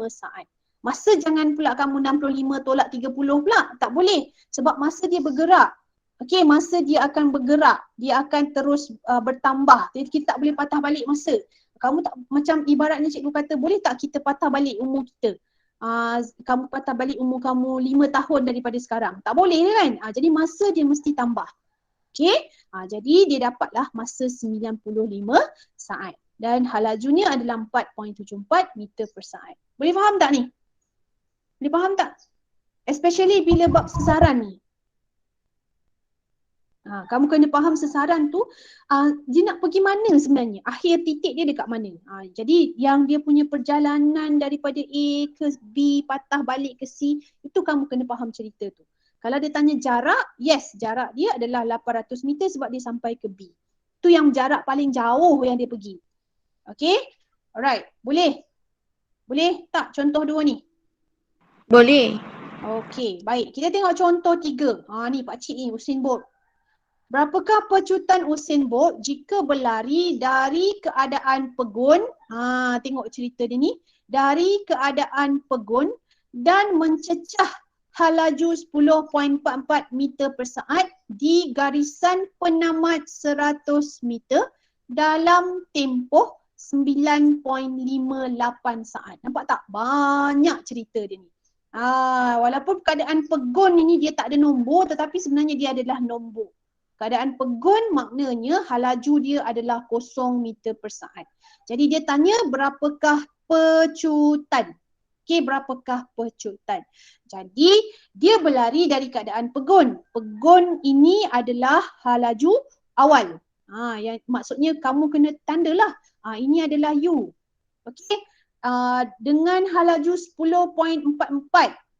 saat. Masa jangan pula kamu 65 tolak 30 pula. Tak boleh. Sebab masa dia bergerak. Okey, masa dia akan bergerak. Dia akan terus bertambah. Jadi kita tak boleh patah balik masa. Kamu tak, macam ibaratnya cikgu kata, boleh tak kita patah balik umur kita? Kamu patah balik umur kamu 5 tahun daripada sekarang. Tak boleh kan? Jadi masa dia mesti tambah. Okey? Jadi dia dapatlah masa 95 saat. dan halajunya adalah 4.74 meter per saat. Boleh faham tak ni? Boleh faham tak? Especially bila bab sesaran ni. Kamu kena faham sesaran tu dia nak pergi mana sebenarnya, akhir titik dia dekat mana. Jadi yang dia punya perjalanan daripada A ke B patah balik ke C, itu kamu kena faham cerita tu. Kalau dia tanya jarak, yes, jarak dia adalah 800 meter sebab dia sampai ke B. Tu yang jarak paling jauh yang dia pergi. Okay, alright, boleh? Boleh tak contoh 2 ni? Boleh. Okay, baik, kita tengok contoh 3. Ni pakcik ni, Usain Bolt. Berapakah pecutan Usain Bolt jika berlari dari keadaan pegun, tengok cerita dia ni, dari keadaan pegun dan mencecah halaju 10.44 meter per saat di garisan penamat 100 meter dalam tempoh 9.58 saat. Nampak tak? Banyak cerita dia ni. Walaupun keadaan pegun ini dia tak ada nombor, tetapi sebenarnya dia adalah nombor. Keadaan pegun maknanya halaju dia adalah 0 meter per saat. Jadi dia tanya berapakah pecutan. Okey, berapakah pecutan. Jadi dia berlari dari keadaan pegun. Pegun ini adalah halaju awal. Yang maksudnya kamu kena tandalah. Ini adalah U. Okey. Dengan halaju 10.44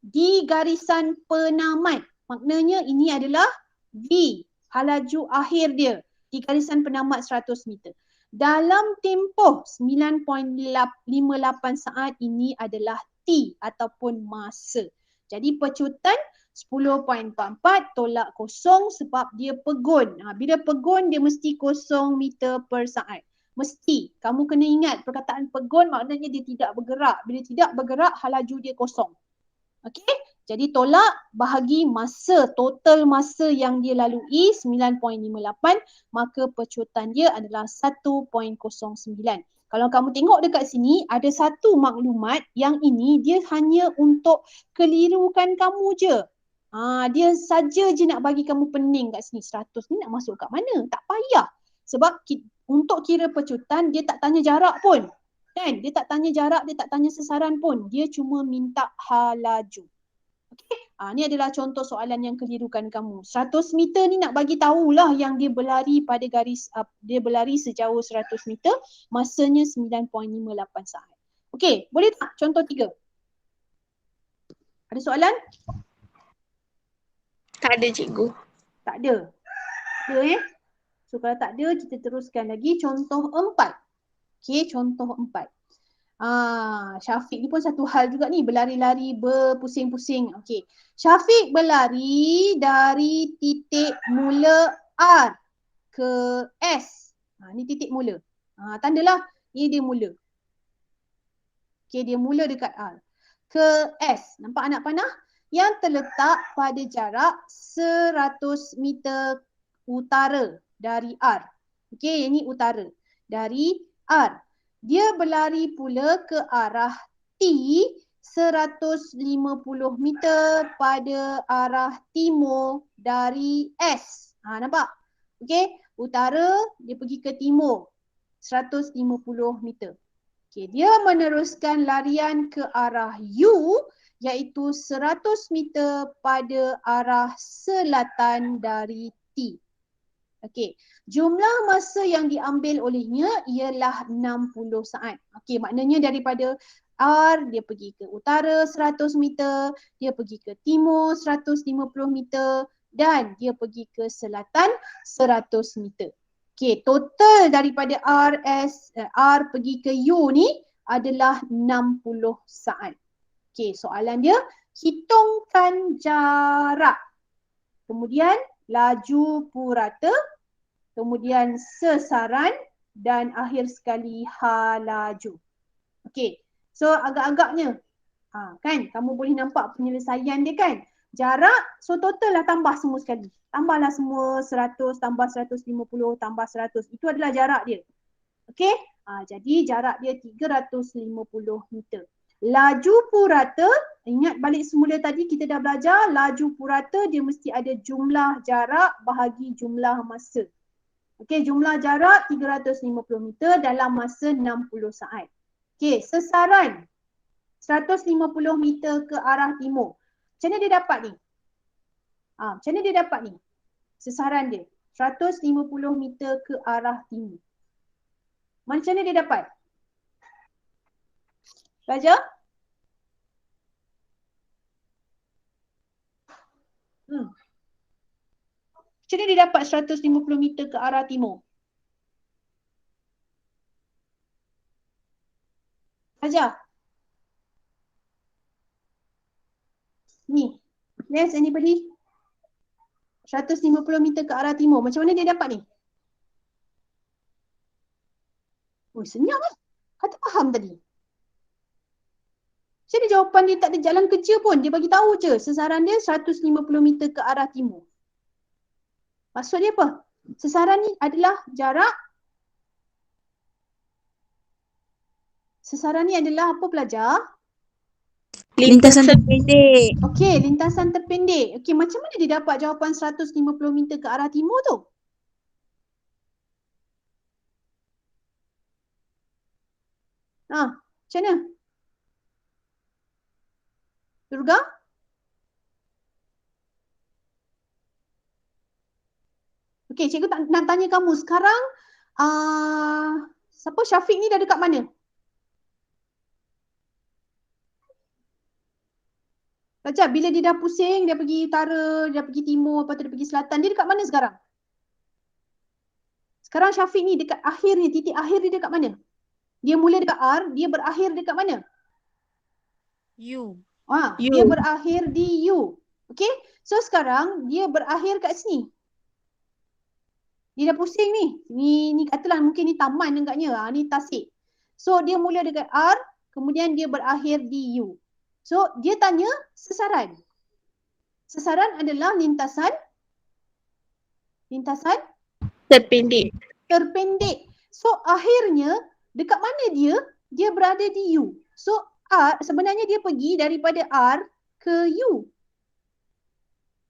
di garisan penamat. Maknanya ini adalah V. Halaju akhir dia di garisan penamat 100 meter. Dalam tempoh 9.58 saat ini adalah T ataupun masa. Jadi pecutan 10.44 tolak 0 sebab dia pegun. Bila pegun dia mesti 0 meter per saat. Mesti. Kamu kena ingat perkataan pegun maknanya dia tidak bergerak. Bila tidak bergerak halaju dia 0. Okey? Jadi tolak bahagi masa, total masa yang dia lalui 9.58, maka pecutan dia adalah 1.09. Kalau kamu tengok dekat sini, ada satu maklumat yang ini dia hanya untuk kelirukan kamu je. Dia saja je nak bagi kamu pening kat sini. 100 ni nak masuk kat mana? Tak payah. Sebab untuk kira pecutan, dia tak tanya jarak pun. Kan? Dia tak tanya jarak, dia tak tanya sesaran pun. Dia cuma minta halaju. Okey, ni adalah contoh soalan yang kelirukan kamu. 100 meter ni nak bagi tahulah yang dia berlari pada garis, dia berlari sejauh 100 meter, masanya 9.58 saat. Okey, boleh tak contoh 3? Ada soalan? Tak ada, cikgu. Tak ada. Ada So kalau tak ada, kita teruskan lagi contoh 4. Okey, contoh 4. Syafiq ni pun satu hal juga ni, berlari-lari berpusing-pusing. Okey. Syafiq berlari dari titik mula R ke S. Ni titik mula. Tandalah ini dia mula. Okey, dia mula dekat R ke S. Nampak anak panah? Yang terletak pada jarak 100 meter utara dari R. Okey, ini utara dari R. Dia berlari pula ke arah T 150 meter pada arah timur dari S. Nampak? Okey, utara dia pergi ke timur 150 meter. Okey, dia meneruskan larian ke arah U iaitu 100 meter pada arah selatan dari T. Okey, jumlah masa yang diambil olehnya ialah 60 saat. Okey, maknanya daripada R dia pergi ke utara 100 meter, dia pergi ke timur 150 meter dan dia pergi ke selatan 100 meter. Okey, total daripada R pergi ke U ni adalah 60 saat. Okey, soalan dia, hitungkan jarak. Kemudian laju purata, kemudian sesaran dan akhir sekali halaju. Okey, so agak-agaknya kan kamu boleh nampak penyelesaian dia kan. Jarak, so total lah tambah semua sekali. Tambahlah semua 100 tambah 150 tambah 100. Itu adalah jarak dia. Okey, jadi jarak dia 350 meter. Laju purata, ingat balik semula tadi kita dah belajar, laju purata dia mesti ada jumlah jarak bahagi jumlah masa. Okey, jumlah jarak 350 meter dalam masa 60 saat. Okey, sesaran 150 meter ke arah timur. Macam mana dia dapat ni? Macam mana dia dapat ni? Sesaran dia 150 meter ke arah timur. Macam mana dia dapat? Raja? Macam mana dia dapat 150 meter ke arah timur? Raja? Ni. Yes, anybody? 150 meter ke arah timur. Macam mana dia dapat ni? Oh, senyap lah. Kata faham tadi. Macam mana jawapan dia tak ada jalan kerja pun. Dia bagi tahu je sesaran dia 150 meter ke arah timur. Maksud dia apa? Sesaran ni adalah jarak. Sesaran ni adalah apa pelajar? Lintasan terpendek. Okey, lintasan terpendek. Okey, macam mana dia dapat jawapan 150 meter ke arah timur tu? Macam mana? Durga? Okey, cikgu nak tanya kamu sekarang, siapa Syafiq ni dah dekat mana? Baca, bila dia dah pusing, dia pergi utara, dia pergi timur, lepas tu dia pergi selatan, dia dekat mana sekarang? Sekarang Syafiq ni dekat akhir ni, titik akhir dia dekat mana? Dia mula dekat R, dia berakhir dekat mana? U. Dia berakhir di U. Okey, so sekarang dia berakhir kat sini. Dia dah pusing ni. Ni katalah mungkin ni taman agaknya. Ni Tasik. So dia mula dekat R, kemudian dia berakhir di U. So dia tanya sesaran. Sesaran adalah lintasan Terpendek. So akhirnya dekat mana dia? Dia berada di U. So R sebenarnya dia pergi daripada R ke U.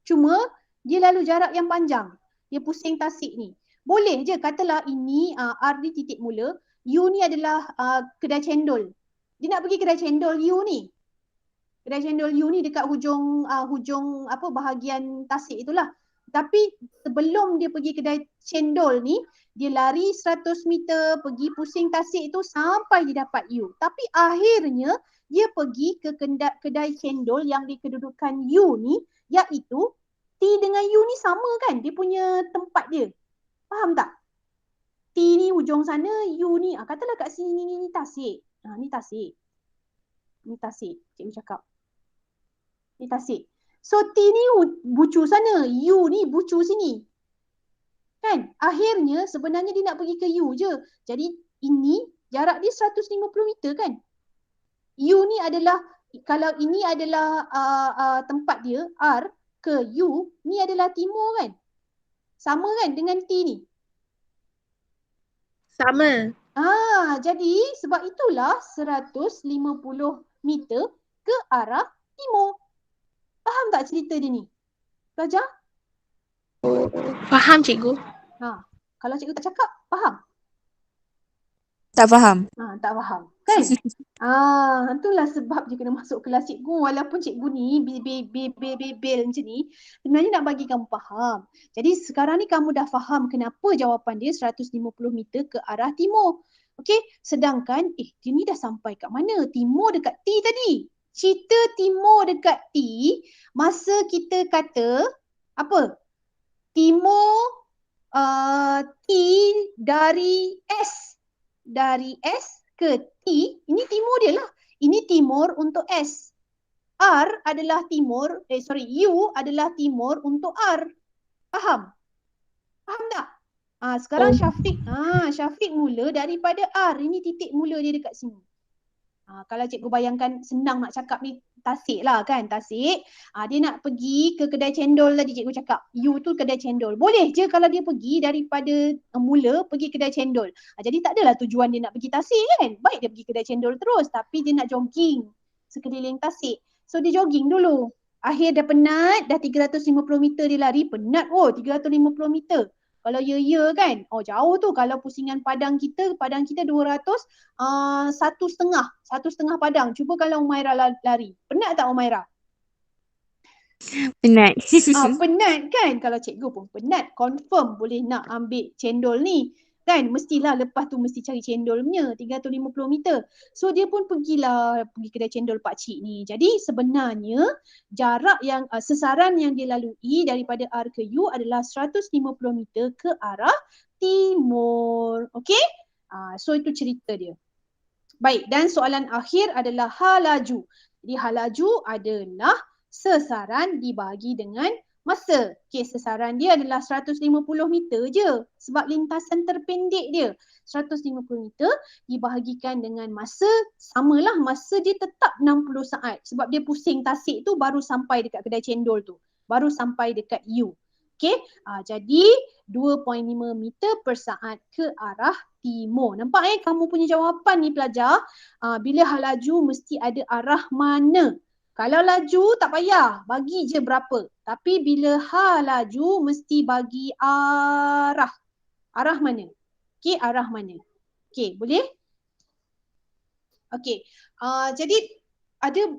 Cuma dia lalu jarak yang panjang. Dia pusing Tasik ni. Boleh je katalah ini R ni titik mula, U ni adalah kedai cendol. Dia nak pergi kedai cendol U ni. Kedai cendol U ni dekat hujung bahagian Tasik itulah. Tapi sebelum dia pergi kedai cendol ni, dia lari 100 meter, pergi pusing Tasik tu sampai dia dapat U. Tapi akhirnya dia pergi ke kedai cendol yang di kedudukan U ni, iaitu T dengan U ni sama kan? Dia punya tempat dia. Faham tak? T ni hujung sana, U ni katalah kat sini ni Tasik. Ni Tasik. Ni Tasik, cikgu cakap. Ni Tasik. So T ni bucu sana, U ni bucu sini. Kan? Akhirnya sebenarnya dia nak pergi ke U je. Jadi ini jarak dia 150 meter kan? U ni adalah, kalau ini adalah tempat dia, R ke U, ni adalah timur kan? Sama kan dengan T ni? Sama. Jadi sebab itulah 150 meter ke arah timur. Faham tak cerita dia ni? Pelajar? Faham cikgu. Kalau cikgu tak cakap, faham? Tak faham. Tak faham. Kan? Itulah sebab dia kena masuk kelas cikgu. Walaupun cikgu ni bebel macam ni, sebenarnya nak bagi kamu faham. Jadi sekarang ni kamu dah faham kenapa jawapan dia 150 meter ke arah timur. Okey, sedangkan dia ni dah sampai kat mana? Timur dekat T tadi. Cerita timur dekat T, masa kita kata apa? Timur T dari S. Dari S ke T, ini timur dia lah. Ini timur untuk S. R adalah timur, U adalah timur untuk R. Faham? Faham tak? Sekarang Syafiq mula daripada R. Ini titik mula dia dekat sini. Kalau cikgu bayangkan senang nak cakap ni Tasik lah kan, Tasik. Dia nak pergi ke kedai cendol tadi cikgu cakap. U tu kedai cendol. Boleh je kalau dia pergi daripada mula pergi kedai cendol. Jadi tak adalah tujuan dia nak pergi Tasik kan. Baik dia pergi kedai cendol terus, tapi dia nak jogging sekeliling Tasik. So dia jogging dulu. Akhir dah penat, dah 350 meter dia lari, penat 350 meter. Kalau ya kan, jauh tu. Kalau pusingan padang kita 200, 1,5 padang. Cuba kalau Umairah lari. Penat tak Umairah? Penat. Penat kan? Kalau cikgu pun penat, confirm boleh nak ambil cendol ni. Kan? Mestilah lepas tu mesti cari cendol punya 350 meter. So dia pun pergi kedai cendol pakcik ni. Jadi sebenarnya jarak yang sesaran yang dia lalui daripada R ke U adalah 150 meter ke arah timur. Okey? So itu cerita dia. Baik, dan soalan akhir adalah halaju. Jadi halaju adalah sesaran dibahagi dengan masa. Okey, sesaran dia adalah 150 meter je sebab lintasan terpendek dia. 150 meter dibahagikan dengan masa, samalah masa dia tetap 60 saat sebab dia pusing tasik tu baru sampai dekat kedai cendol tu. Baru sampai dekat U. Okey, jadi 2.5 meter per saat ke arah timur. Nampak kamu punya jawapan ni pelajar. Bila halaju mesti ada arah mana. Kalau laju tak payah, bagi je berapa. Tapi bila halaju mesti bagi arah. Arah mana? Okey, arah mana? Okey, boleh? Okey. Jadi ada